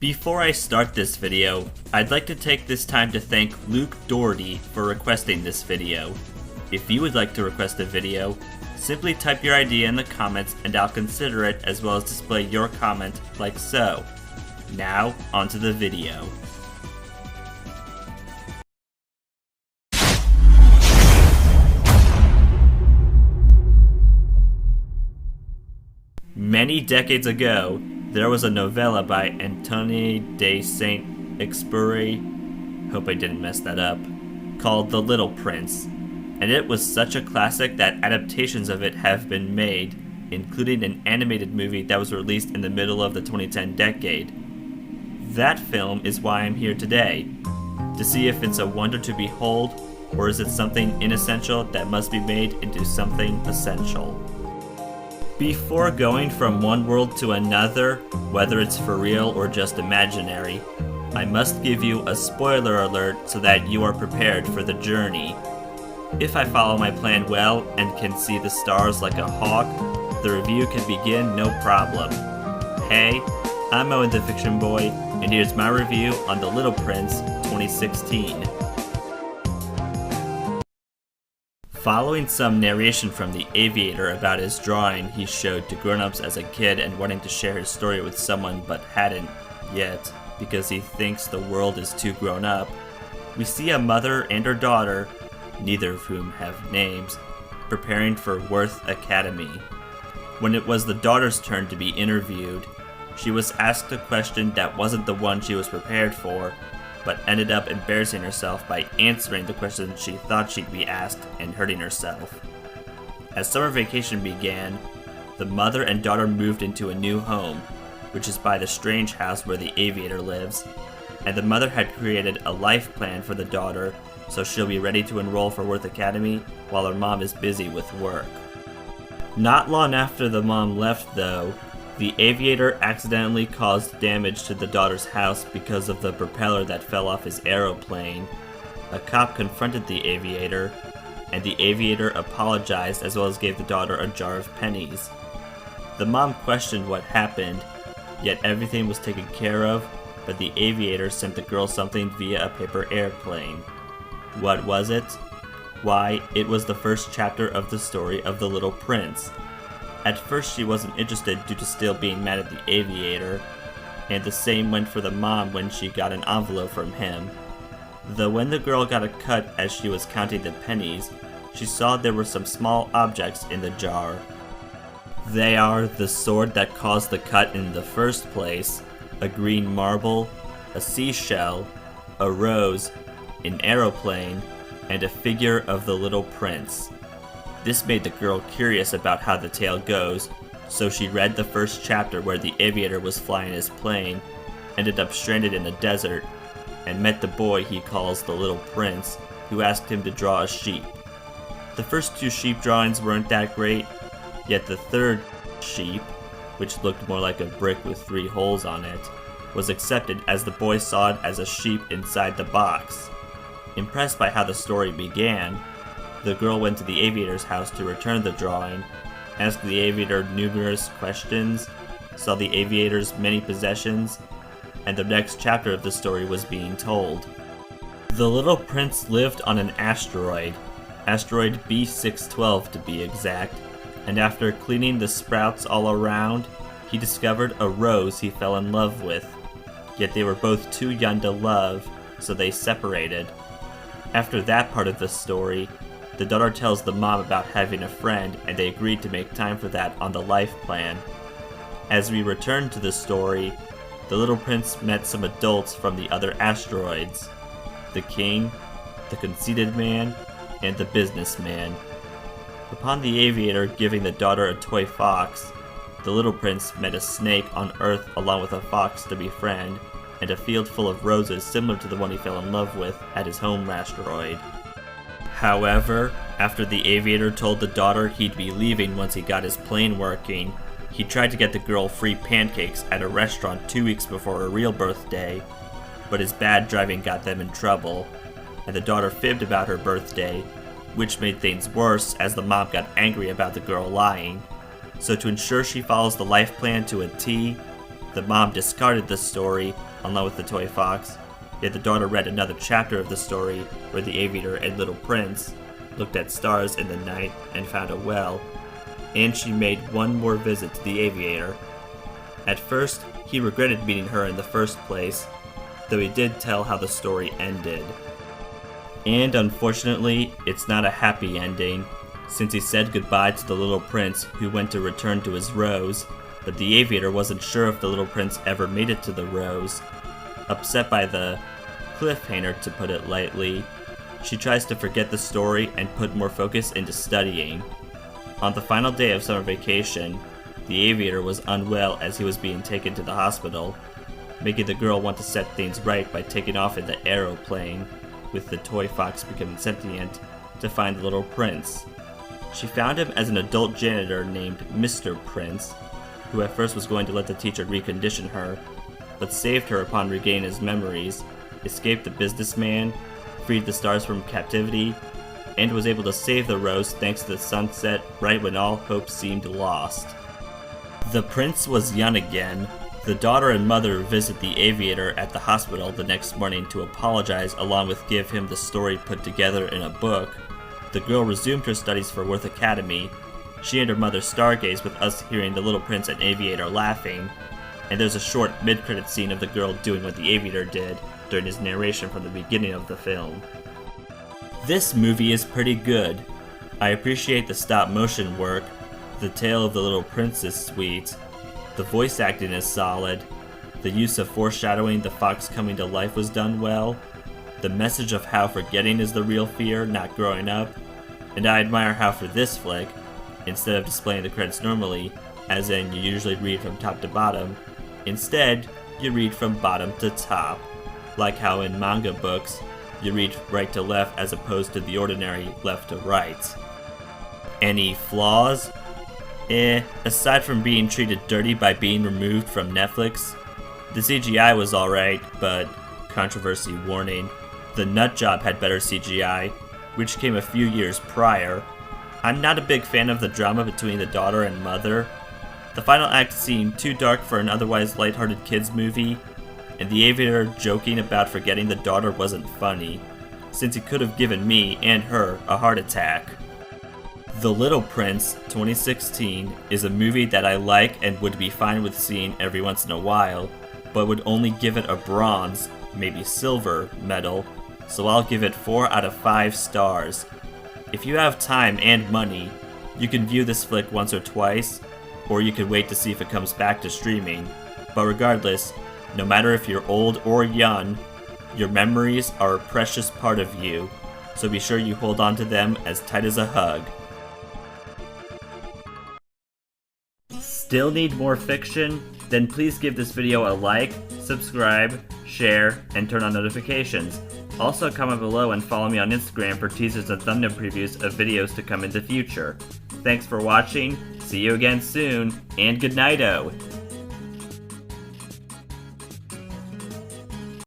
Before I start this video, I'd like to take this time to thank Luke Doherty for requesting this video. If you would like to request a video, simply type your idea in the comments and I'll consider it as well as display your comment like so. Now, onto the video. Many decades ago, there was a novella by Antoine de Saint-Exupéry, hope I didn't mess that up, called The Little Prince, and it was such a classic that adaptations of it have been made, including an animated movie that was released in the middle of the 2010 decade. That film is why I'm here today, to see if it's a wonder to behold, or is it something inessential that must be made into something essential. Before going from one world to another, whether it's for real or just imaginary, I must give you a spoiler alert so that you are prepared for the journey. If I follow my plan well and can see the stars like a hawk, the review can begin no problem. Hey, I'm Owen the Fictionboy, and here's my review on The Little Prince 2016. Following some narration from the aviator about his drawing he showed to grown-ups as a kid and wanting to share his story with someone but hadn't yet because he thinks the world is too grown up, we see a mother and her daughter, neither of whom have names, preparing for Worth Academy. When it was the daughter's turn to be interviewed, she was asked a question that wasn't the one she was prepared for, but ended up embarrassing herself by answering the question she thought she'd be asked and hurting herself. As summer vacation began, the mother and daughter moved into a new home, which is by the strange house where the aviator lives, and the mother had created a life plan for the daughter so she'll be ready to enroll for Worth Academy while her mom is busy with work. Not long after the mom left though, the aviator accidentally caused damage to the daughter's house because of the propeller that fell off his aeroplane. A cop confronted the aviator, and the aviator apologized as well as gave the daughter a jar of pennies. The mom questioned what happened, yet everything was taken care of, but the aviator sent the girl something via a paper airplane. What was it? Why, it was the first chapter of the story of The Little Prince. At first she wasn't interested due to still being mad at the aviator, and the same went for the mom when she got an envelope from him. Though when the girl got a cut as she was counting the pennies, she saw there were some small objects in the jar. They are the sword that caused the cut in the first place, a green marble, a seashell, a rose, an aeroplane, and a figure of the Little Prince. This made the girl curious about how the tale goes, so she read the first chapter where the aviator was flying his plane, ended up stranded in a desert, and met the boy he calls the Little Prince, who asked him to draw a sheep. The first two sheep drawings weren't that great, yet the third sheep, which looked more like a brick with 3 holes on it, was accepted as the boy saw it as a sheep inside the box. Impressed by how the story began, the girl went to the aviator's house to return the drawing, asked the aviator numerous questions, saw the aviator's many possessions, and the next chapter of the story was being told. The Little Prince lived on an asteroid B612 to be exact, and after cleaning the sprouts all around, he discovered a rose he fell in love with. Yet they were both too young to love, so they separated. After that part of the story, the daughter tells the mom about having a friend, and they agreed to make time for that on the life plan. As we return to the story, the Little Prince met some adults from the other asteroids: the king, the conceited man, and the businessman. Upon the aviator giving the daughter a toy fox, the Little Prince met a snake on Earth along with a fox to befriend, and a field full of roses similar to the one he fell in love with at his home asteroid. However, after the aviator told the daughter he'd be leaving once he got his plane working, he tried to get the girl free pancakes at a restaurant 2 weeks before her real birthday, but his bad driving got them in trouble, and the daughter fibbed about her birthday, which made things worse as the mom got angry about the girl lying. So to ensure she follows the life plan to a T, The mom discarded the story along with the toy fox, yet the daughter read another chapter of the story where the aviator and little prince looked at stars in the night and found a well, and she made one more visit to the aviator. At first, he regretted meeting her in the first place, though he did tell how the story ended. And unfortunately, it's not a happy ending, since he said goodbye to the little prince who went to return to his rose, but the aviator wasn't sure if the little prince ever made it to the rose. Upset by the cliffhanger, to put it lightly, she tries to forget the story and put more focus into studying. On the final day of summer vacation, the aviator was unwell as he was being taken to the hospital, making the girl want to set things right by taking off in the aeroplane, with the toy fox becoming sentient, to find the little prince. She found him as an adult janitor named Mr. Prince, who at first was going to let the teacher recondition her, but saved her upon regaining his memories, escaped the businessman, freed the stars from captivity, and was able to save the rose thanks to the sunset right when all hope seemed lost. The prince was young again. The daughter and mother visit the aviator at the hospital the next morning to apologize along with give him the story put together in a book. The girl resumed her studies for Worth Academy. She and her mother stargaze with us hearing the little prince and aviator laughing, and there's a short mid-credit scene of the girl doing what the aviator did during his narration from the beginning of the film. This movie is pretty good. I appreciate the stop-motion work. The tale of the little prince is sweet. The voice acting is solid. The use of foreshadowing the fox coming to life was done well. The message of how forgetting is the real fear, not growing up. And I admire how for this flick, instead of displaying the credits normally, as in you usually read from top to bottom, instead you read from bottom to top. Like how in manga books, you read right to left as opposed to the ordinary left to right. Any flaws? Aside from being treated dirty by being removed from Netflix, the CGI was alright, but controversy warning, the Nutjob had better CGI, which came a few years prior. I'm not a big fan of the drama between the daughter and mother. The final act seemed too dark for an otherwise lighthearted kids movie, and the aviator joking about forgetting the daughter wasn't funny, since he could have given me and her a heart attack. The Little Prince 2016 is a movie that I like and would be fine with seeing every once in a while, but would only give it a bronze, maybe silver, medal, so I'll give it 4 out of 5 stars. If you have time and money, you can view this flick once or twice, or you can wait to see if it comes back to streaming, but regardless, no matter if you're old or young, your memories are a precious part of you, so be sure you hold on to them as tight as a hug. Still need more fiction? Then please give this video a like, subscribe, share, and turn on notifications. Also comment below and follow me on Instagram for teasers and thumbnail previews of videos to come in the future. Thanks for watching, see you again soon, and good night-o!